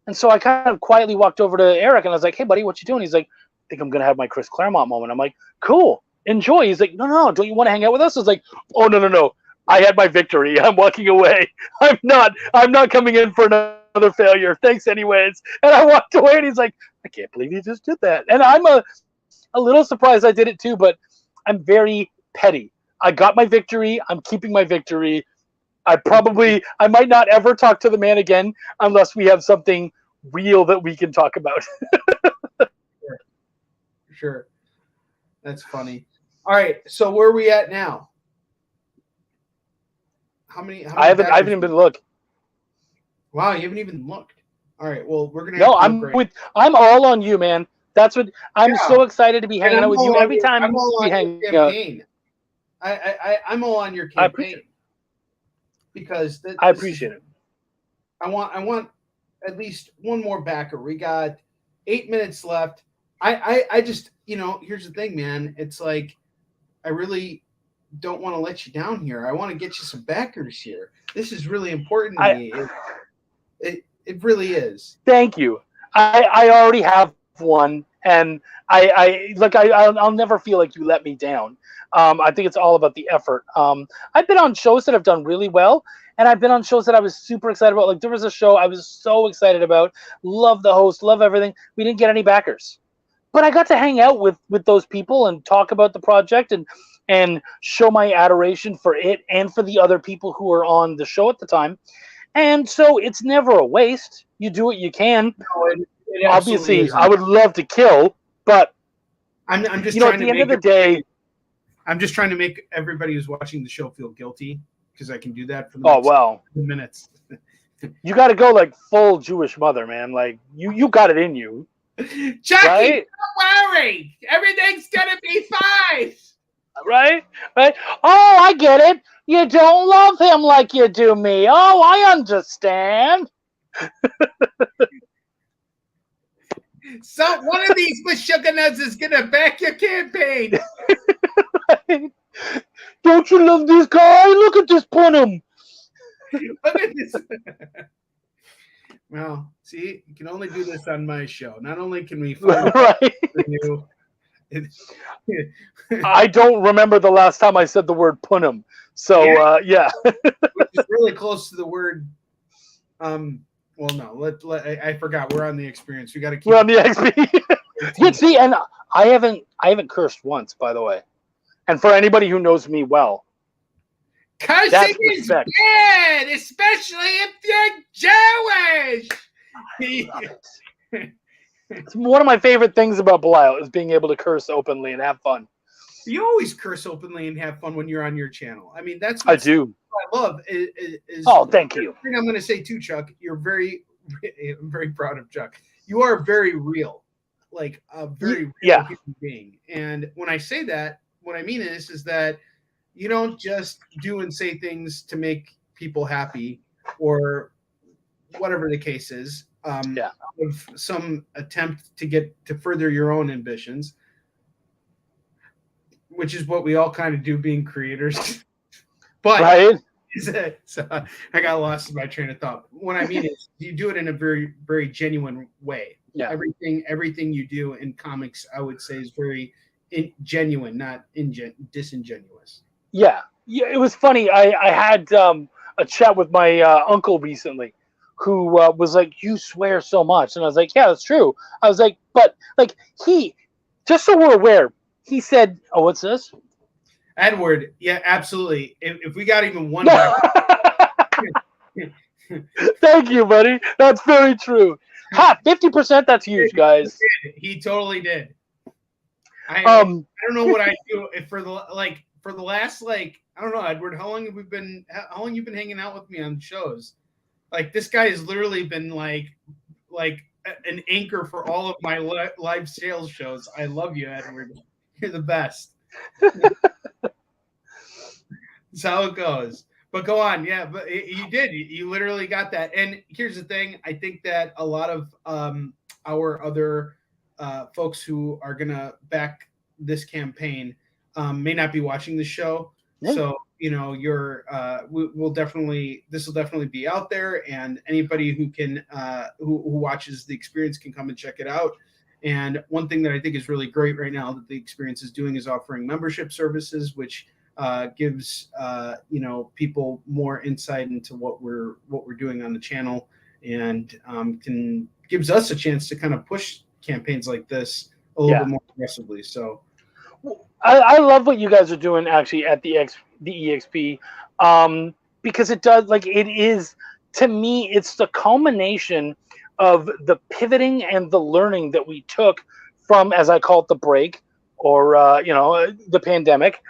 And so I kind of quietly walked over to Eric and I was like, hey, buddy, what you doing? He's like, I think I'm going to have my Chris Claremont moment. I'm like, cool, enjoy. He's like, no, don't you want to hang out with us? I was like, oh, no. I had my victory. I'm walking away. I'm not coming in for another failure. Thanks anyways. And I walked away and he's like, I can't believe you just did that. And I'm a little surprised I did it too, but I'm very petty. I got my victory. I'm keeping my victory. I might not ever talk to the man again unless we have something real that we can talk about. Sure. That's funny. All right. So where are we at now? How many I haven't even been looked. Wow, you haven't even looked. All right, well, we're gonna. No, I'm all on you, man. That's what I'm so excited to be hanging out with you every time I'm all we on hang your campaign. I'm all on your campaign because I appreciate it. I want at least one more backer. We got 8 minutes left. I just, here's the thing, man. It's like I really don't want to let you down here. I want to get you some backers here. This is really important to me. It really is. Thank you. I already have one, and I'll never feel like you let me down. I think it's all about the effort. I've been on shows that have done really well, and I've been on shows that I was super excited about. Like there was a show I was so excited about. Love the host, love everything. We didn't get any backers, but I got to hang out with those people and talk about the project and show my adoration for it and for the other people who were on the show at the time. And so it's never a waste. You do what you can. No, it obviously isn't. I would love to kill, but I'm just trying at the end of the day, I'm just trying to make everybody who's watching the show feel guilty because I can do that for the next 2 minutes. You got to go like full Jewish mother, man. Like you got it in you. Chucky, right? Don't worry. Everything's gonna be fine. Right? Oh, I get it. You don't love him like you do me. Oh, I understand. So one of these Meshuggahs is gonna back your campaign. Right? Don't you love this guy? Look at this punum. Look at this. Well, see, you can only do this on my show. Not only can we find you. I don't remember the last time I said the word punum. So yeah. Which is really close to the word. Well, no, I forgot. We're on the experience. We got to keep. We're on the XP. You see, and I haven't cursed once, by the way. And for anybody who knows me well, cursing is bad, especially if you're Jewish. It's one of my favorite things about Belial is being able to curse openly and have fun. You always curse openly and have fun when you're on your channel. I mean, that's what I love. Is thank you. The thing I'm going to say too, Chuck. I'm very proud of Chuck. You are very real, like a very real human being. And when I say that, what I mean is that you don't just do and say things to make people happy or whatever the case is. Of some attempt to further your own ambitions, which is what we all kind of do being creators. But so I got lost in my train of thought. What I mean is you do it in a very, very genuine way. Yeah. Everything you do in comics, I would say, is very genuine, not disingenuous. Yeah. It was funny. I had a chat with my uncle recently, who was like, "You swear so much," and I was like, "Yeah, that's true." I was like, "But like just so we're aware, he said, oh, what's this?" Edward, yeah, absolutely. If we got even one. Thank you, buddy. That's very true. 50%. That's huge, guys. He totally did. I don't know what I do for the last I don't know, Edward. How long you been hanging out with me on shows? Like this guy has literally been like an anchor for all of my live sales shows. I love you, Edward. You're the best. That's how it goes. But go on, yeah. But you did. You literally got that. And here's the thing. I think that a lot of our other folks who are gonna back this campaign may not be watching the show. Yeah. So we'll definitely, this will definitely be out there, and anybody who can who watches the experience can come and check it out. And one thing that I think is really great right now that the experience is doing is offering membership services, which gives people more insight into what we're doing on the channel, and gives us a chance to kind of push campaigns like this a little bit more aggressively. So I love what you guys are doing actually at the EXP, because it does, it is, to me, it's the culmination of the pivoting and the learning that we took from, as I call it, the break, or the pandemic,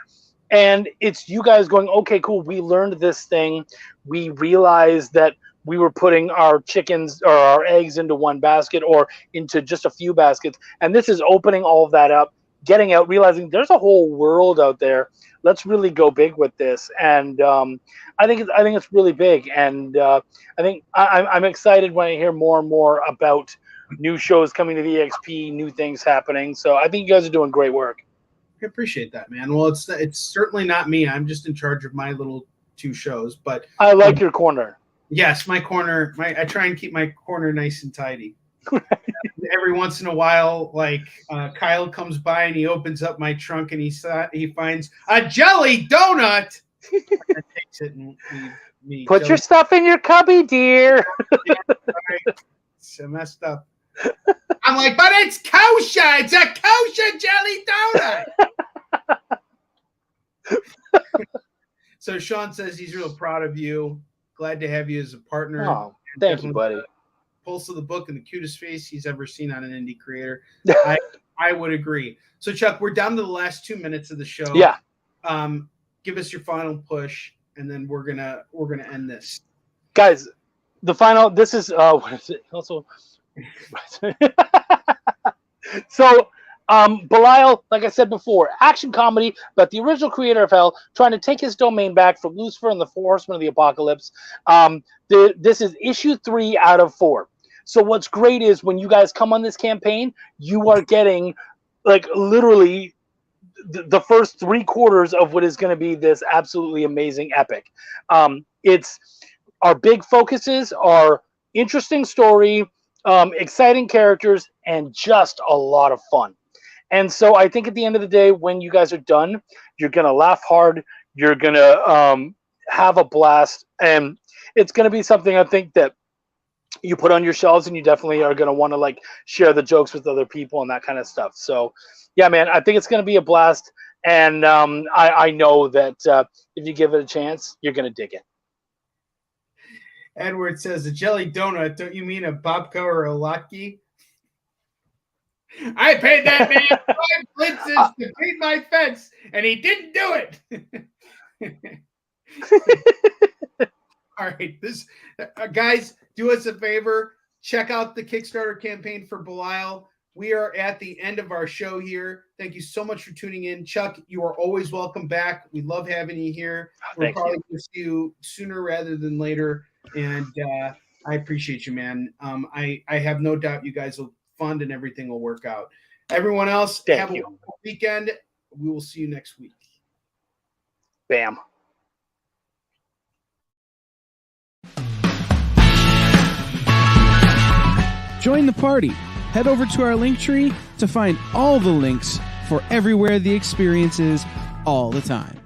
And it's you guys going, okay, cool. We learned this thing. We realized that we were putting our chickens or our eggs into one basket or into just a few baskets. And this is opening all of that up, getting out, realizing there's a whole world out there. Let's really go big with this. And I think it's really big. And I think I'm excited when I hear more and more about new shows coming to the EXP, new things happening. So I think you guys are doing great work. I appreciate that, man. Well, it's certainly not me. I'm just in charge of my little 2 shows, but I like your corner. Yes, my corner. I try and keep my corner nice and tidy. Every once in a while, like Kyle comes by and he opens up my trunk and he finds a jelly donut. And takes it and put your stuff in your cubby, dear. Yeah, right. So messed up. I'm like, but it's kosher. It's a kosher jelly donut. So Sean says he's real proud of you. Glad to have you as a partner. Oh, thank you, buddy. Pulse of the book and the cutest face he's ever seen on an indie creator. I would agree. So Chuck, we're down to the last 2 minutes of the show. Yeah. Give us your final push, and then we're gonna end this. Guys, the final. This is what is it? Also. So, Belial, like I said before, action comedy about the original creator of Hell trying to take his domain back from Lucifer and the Four Horsemen of the Apocalypse. This is issue 3 out of 4. So what's great is when you guys come on this campaign, you are getting like literally the first 3/4 of what is going to be this absolutely amazing epic. It's our big focuses are interesting story, exciting characters, and just a lot of fun. And so I think at the end of the day, when you guys are done, you're going to laugh hard. You're going to have a blast. And it's going to be something I think that you put on your shelves, and you definitely are going to want to like share the jokes with other people and that kind of stuff. So yeah, man, I think it's going to be a blast. And I know that if you give it a chance, you're going to dig it. Edward says, a jelly donut, don't you mean a babka or a latke? I paid that man 5 blitzes to paint my fence, and he didn't do it. All right, this guys, do us a favor. Check out the Kickstarter campaign for Belial. We are at the end of our show here. Thank you so much for tuning in. Chuck, you are always welcome back. We love having you here. We'll probably see you sooner rather than later. And I appreciate you, man. I have no doubt you guys will fund and everything will work out. Everyone else, have a wonderful weekend. We will see you next week. Bam. Join the party. Head over to our link tree to find all the links for everywhere the experience is all the time.